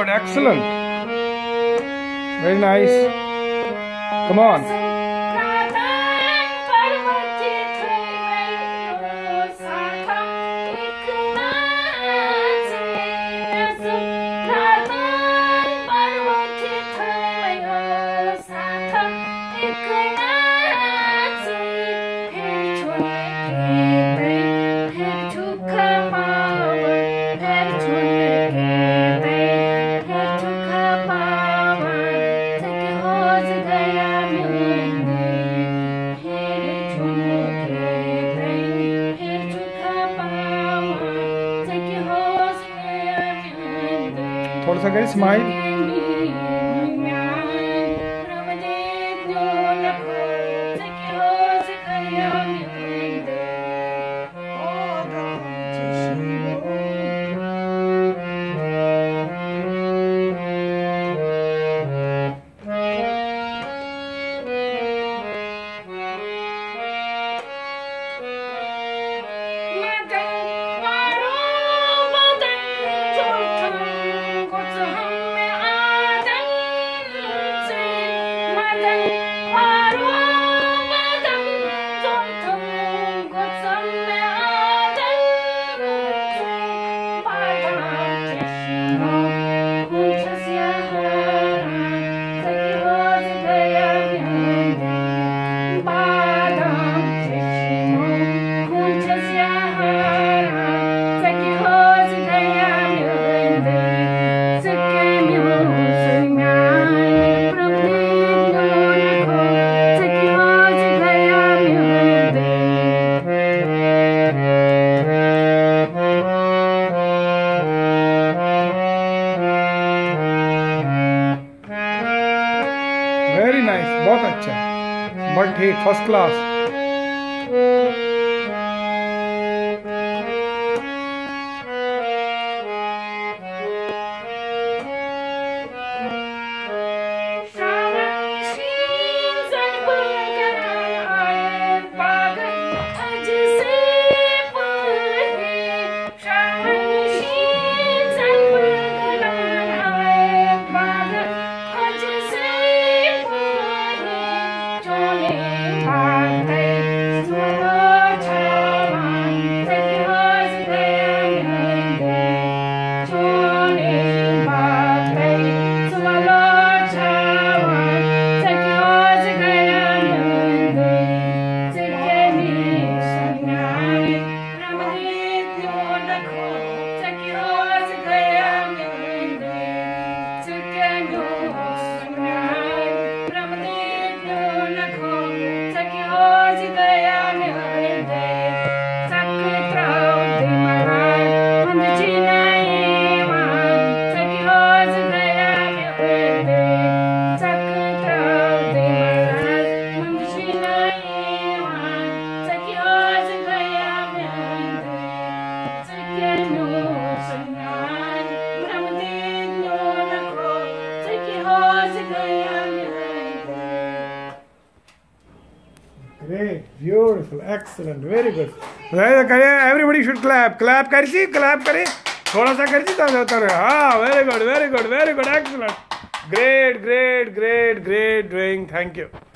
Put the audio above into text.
good, excellent. Very nice. Come on. थोड़ा सा करें स्माइल। वेरी नाइस, बहुत अच्छा, बट ठीक, first class. Great, beautiful, excellent, very good. Everybody should clap. Clap करसी, clap करे. थोड़ा सा करसी तो होता रहे. हाँ, very good, very good, very good, excellent. Great, great, great, great doing. Thank you.